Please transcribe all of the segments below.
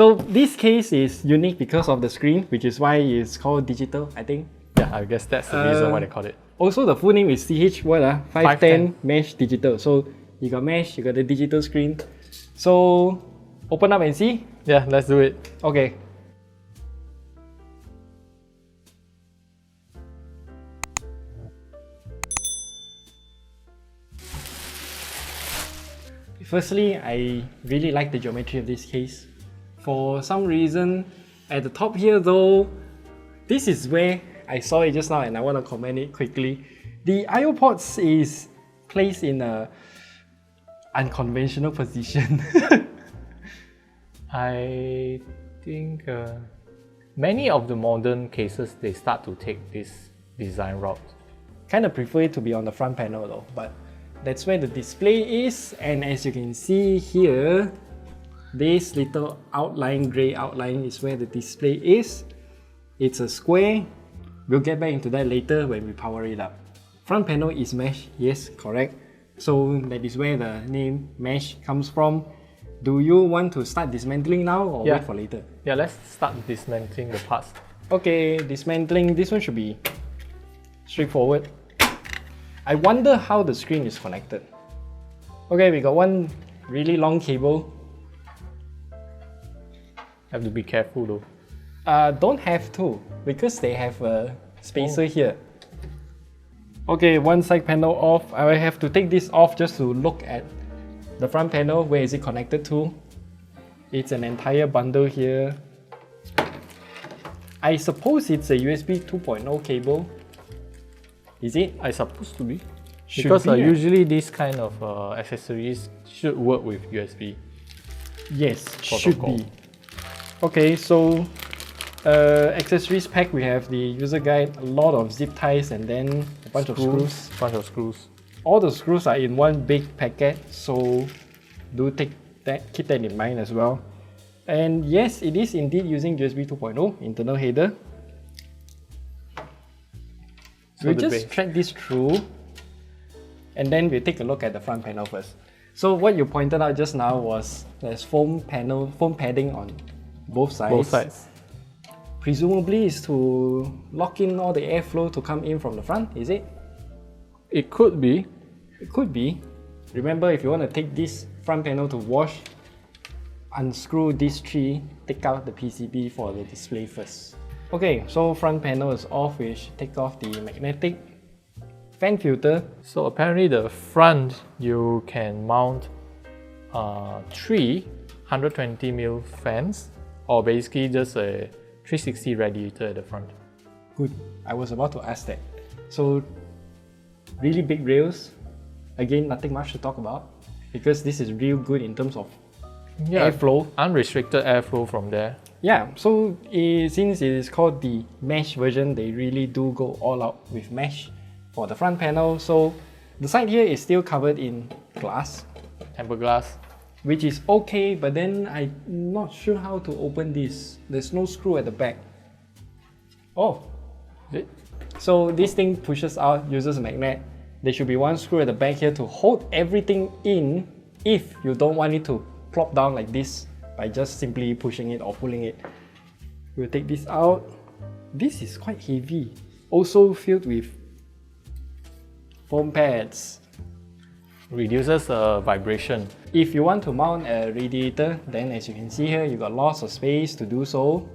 So this case is unique because of the screen, which is why it's called digital, I think. Yeah, I guess that's the reason why they call it. Also, the full name is CH510 Mesh Digital. So you got mesh, you got the digital screen. So open up and see. Yeah, let's do it. Okay. Firstly, I really like the geometry of this case. For some reason, at the top here though, this is where I saw it just now and I want to comment it quickly. The I/O ports is placed in a unconventional position. I think many of the modern cases, they start to take this design route. Kind of prefer it to be on the front panel though, but that's where the display is, and as you can see here, this little outline, grey outline is where the display is. It's a square. We'll get back into that later when we power it up. Front panel is mesh, yes, correct. So that is where the name mesh comes from. Do you want to start dismantling now or wait for later? Yeah, let's start dismantling the parts. Okay, dismantling, this one should be straightforward. I wonder how the screen is connected. Okay, we got one really long cable. Have to be careful though. Don't have to, because they have a spacer here. Okay, one side panel off. I will have to take this off just to look at the front panel. Where is it connected to? It's an entire bundle here. I suppose it's a USB 2.0 cable. Is it? I suppose to be. Should because be, usually these kind of accessories should work with USB. Yes, protocol. should be. Okay, so accessories pack, we have the user guide, a lot of zip ties, and then a bunch of screws. Bunch of screws. All the screws are in one big packet, so do keep that in mind as well. And yes, it is indeed using USB 2.0 internal header. So we'll just track this through, and then we'll take a look at the front panel first. So what you pointed out just now was there's foam padding on both sides. Both sides. Presumably is to lock in all the airflow to come in from the front, is it? It could be. It could be. Remember, if you want to take this front panel to wash, unscrew these three, take out the PCB for the display first. Okay, so front panel is off, we should take off the magnetic fan filter. So apparently the front, you can mount 3 120mm fans, or basically just a 360 radiator at the front. Good, I was about to ask that. So really big rails, again nothing much to talk about, because this is real good in terms of airflow. Unrestricted airflow from there. Yeah, so since it is called the mesh version, they really do go all out with mesh for the front panel. So the side here is still covered in glass. Tempered glass. Which is okay, but then I'm not sure how to open this. There's no screw at the back. Oh, so this thing pushes out, uses a magnet. There should be one screw at the back here to hold everything in if you don't want it to plop down like this by just simply pushing it or pulling it. We'll take this out. This is quite heavy. Also filled with foam pads. Reduces vibration. If you want to mount a radiator, then as you can see here, you got lots of space to do so.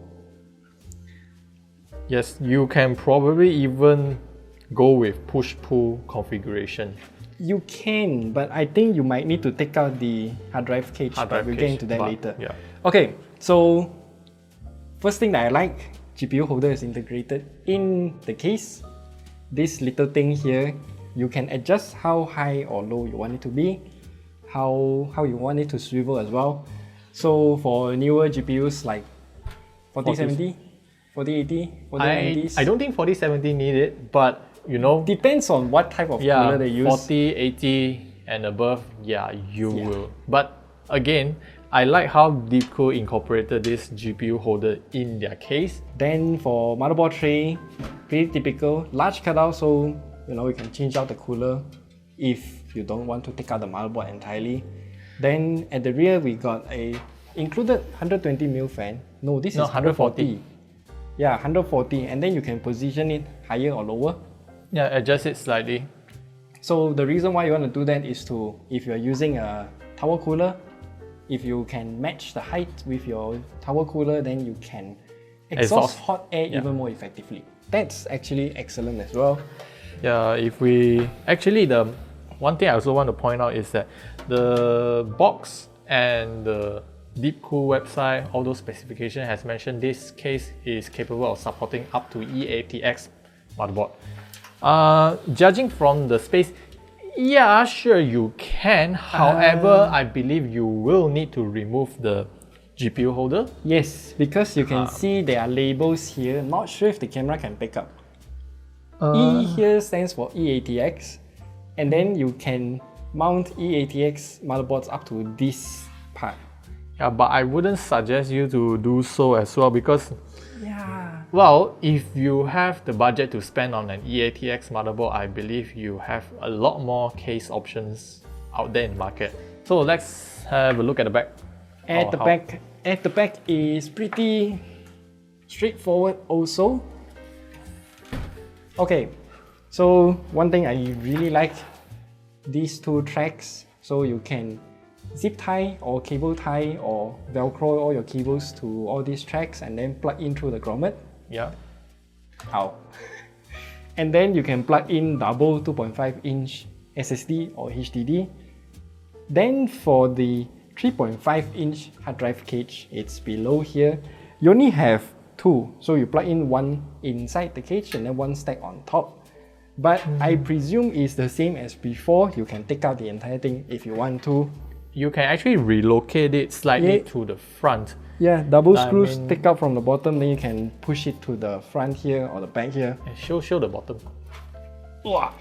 Yes, you can probably even go with push-pull configuration. You can, but I think you might need to take out the hard drive cage, but we'll get into that later. Yeah. Okay, so first thing that I like, GPU holder is integrated in the case. This little thing here, you can adjust how high or low you want it to be, how you want it to swivel as well. So for newer GPUs like 4070, 4080, 4090s. I don't think 4070 need it, but you know, depends on what type of cooler they use. 4080 and above, you will. But again, I like how DeepCool incorporated this GPU holder in their case. Then for motherboard tray, pretty typical, large cutout, so you can change out the cooler if you don't want to take out the motherboard entirely. Then at the rear we got a included 120mm fan. No, this No, is 140. Yeah, 140, and then you can position it higher or lower. Yeah, adjust it slightly. So the reason why you want to do that is to, if you're using a tower cooler, if you can match the height with your tower cooler, then you can exhaust hot air even more effectively. That's actually excellent as well. Yeah, if we actually, the one thing I also want to point out is that the box and the DeepCool website, all those specifications has mentioned this case is capable of supporting up to eATX motherboard. Judging from the space, yeah, sure you can. However, I believe you will need to remove the GPU holder. Yes, because you can see there are labels here. Not sure if the camera can pick up. E here stands for eATX, and then you can mount eATX motherboards up to this part. Yeah, but I wouldn't suggest you to do so as well because, Yeah. well, if you have the budget to spend on an eATX motherboard, I believe you have a lot more case options out there in the market. So let's have a look at the back. At the back is pretty straightforward also. Okay, so one thing I really like, these two tracks, so you can zip tie or cable tie or velcro all your cables to all these tracks and then plug in through the grommet. Yeah. Ow. And then you can plug in double 2.5-inch SSD or HDD. Then for the 3.5-inch hard drive cage, it's below here. You only have two, so you plug in one inside the cage and then one stack on top. But I presume it's the same as before. You can take out the entire thing if you want to. You can actually relocate it slightly to the front. Yeah, double screws take out from the bottom, then you can push it to the front here or the back here. And show the bottom. Wow.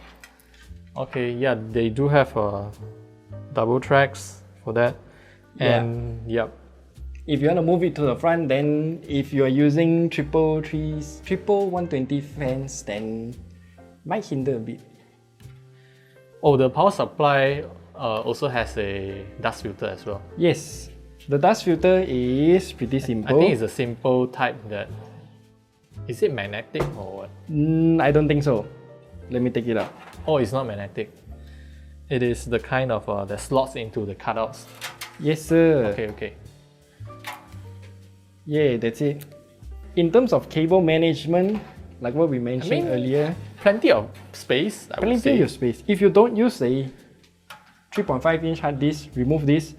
Okay, yeah, they do have double tracks for that. And yep. If you want to move it to the front, then if you are using triple 120 fans, then might hinder a bit. Oh, the power supply also has a dust filter as well. Yes, the dust filter is pretty simple. I think it's a simple type that... Is it magnetic or what? I don't think so. Let me take it out. Oh, it's not magnetic. It is the kind of that slots into the cutouts. Yes, sir. Okay. Yeah, that's it. In terms of cable management, like what we mentioned earlier, plenty of space, I would say. Plenty of space. If you don't use a 3.5-inch hard disk, remove this,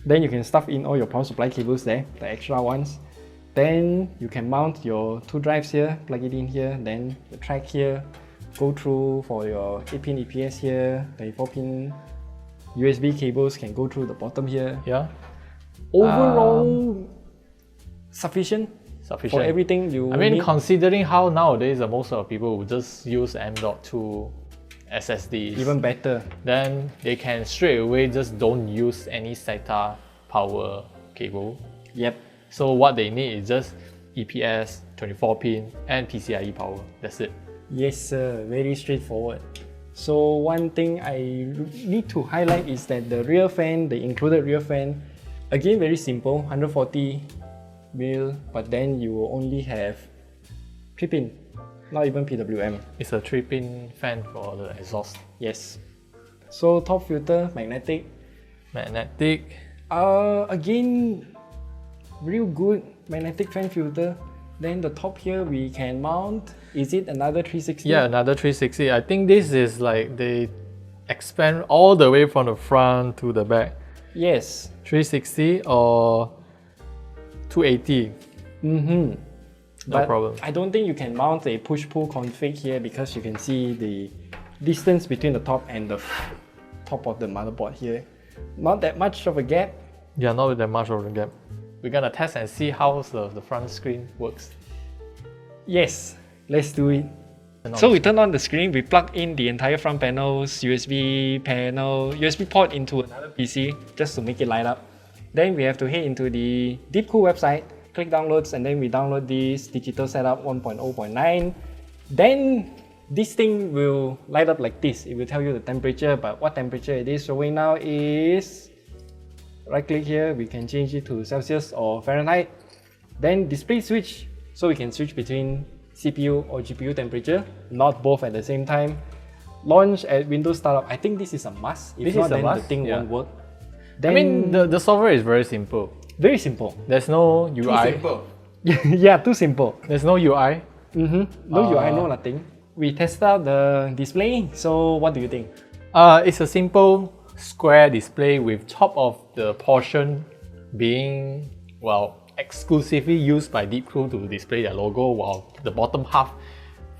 then you can stuff in all your power supply cables there, the extra ones. Then you can mount your two drives here, plug it in here, then the track here, go through for your 8-pin EPS here, 24-pin USB cables can go through the bottom here. Yeah. Overall, sufficient for everything you need. Considering how nowadays most of the people will just use M.2 SSDs. Even better. Then they can straight away just don't use any SATA power cable. Yep. So what they need is just EPS, 24-pin and PCIe power. That's it. Yes, sir. Very straightforward. So one thing I need to highlight is that the rear fan, the included rear fan, again very simple, 140mm, but then you will only have 3-pin, not even PWM. It's a 3-pin fan for the exhaust. Yes. So top filter, magnetic. Again, real good magnetic fan filter. Then the top here we can mount, is it another 360? Yeah, another 360. I think this is like they expand all the way from the front to the back. Yes. 360 or 280. No problem. I don't think you can mount a push-pull config here because you can see the distance between the top and the top of the motherboard here. Not that much of a gap. Yeah, not that much of a gap. We're gonna test and see how the front screen works. Yes, let's do it. So we turn on the screen, we plug in the entire front panel's USB port into another PC just to make it light up. Then we have to head into the DeepCool website, click downloads, and then we download this digital setup 1.0.9. Then this thing will light up like this. It will tell you the temperature, but what temperature it is showing now is right click here, we can change it to Celsius or Fahrenheit. Then display switch, so we can switch between CPU or GPU temperature, not both at the same time. Launch at Windows Startup, I think this is a must. If not, then the thing won't work. Then, I mean, the software is very simple. Very simple. There's no UI. Too simple. Yeah, too simple. There's no UI. No UI, no nothing. We tested out the display, so what do you think? It's a simple square display with top of the portion being, well, exclusively used by DeepCool to display their logo, while the bottom half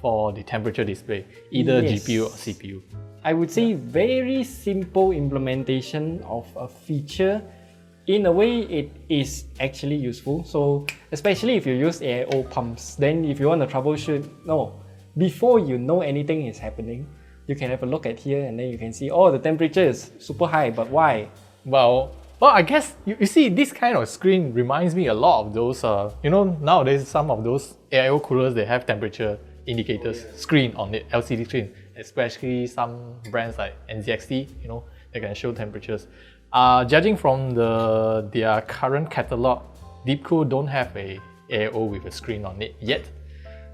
for the temperature display, either GPU or CPU. I would say very simple implementation of a feature. In a way, it is actually useful. So especially if you use AIO pumps, then if you want to troubleshoot, before you know anything is happening, you can have a look at here and then you can see, oh, the temperature is super high, but why? Well, I guess, you see, this kind of screen reminds me a lot of those, nowadays some of those AIO coolers, they have temperature indicators screen on it, LCD screen, especially some brands like NZXT, they can show temperatures. Judging from their current catalog, DeepCool don't have a AIO with a screen on it yet.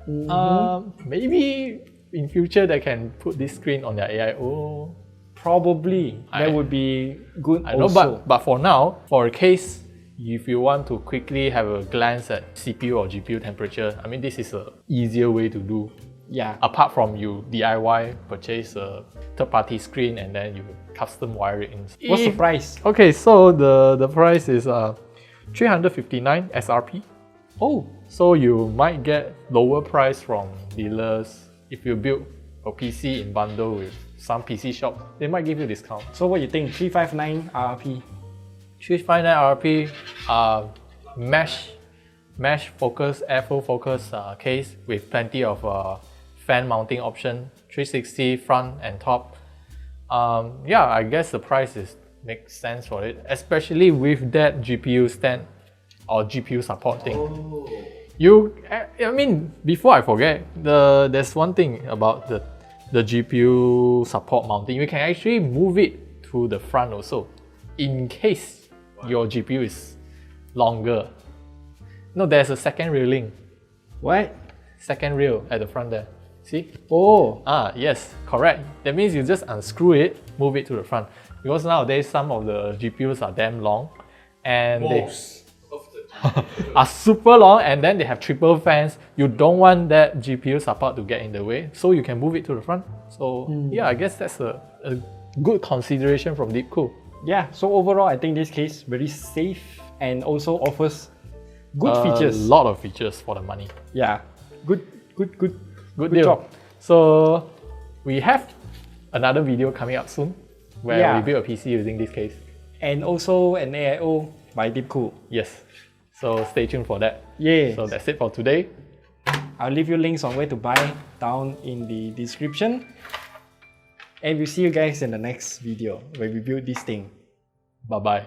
Maybe in future they can put this screen on their AIO. Probably. That would be good I know, but for now, for a case, if you want to quickly have a glance at CPU or GPU temperature, I mean, this is an easier way to do. Yeah. Apart from you DIY, purchase a third-party screen and then you custom wire it in. What's the price? Okay, so the price is 359 SRP. Oh, so you might get lower price from dealers if you build a PC in bundle with some PC shops. They might give you discount. so what you think? 359 RRP. 359 RRP, mesh focus, airflow focus case with plenty of fan mounting option, 360 front and top. Yeah, I guess the price makes sense for it, especially with that GPU stand or GPU support thing. I mean, before I forget, there's one thing about the GPU support mounting. You can actually move it to the front also, in case your GPU is longer. No, there's a second railing. What? Second rail at the front there. See? Oh. Yes, correct. That means you just unscrew it, move it to the front. Because nowadays some of the GPUs are damn long and they are super long, and then they have triple fans. You don't want that GPU support to get in the way, so you can move it to the front. So yeah, I guess that's a good consideration from DeepCool. Yeah, so overall I think this case very safe and also offers good features. A lot of features for the money. Yeah, good deal. job. So we have another video coming up soon where we build a PC using this case. And also an AIO by DeepCool. Yes. So stay tuned for that. Yeah. So that's it for today. I'll leave you links on where to buy down in the description. And we'll see you guys in the next video where we build this thing. Bye bye.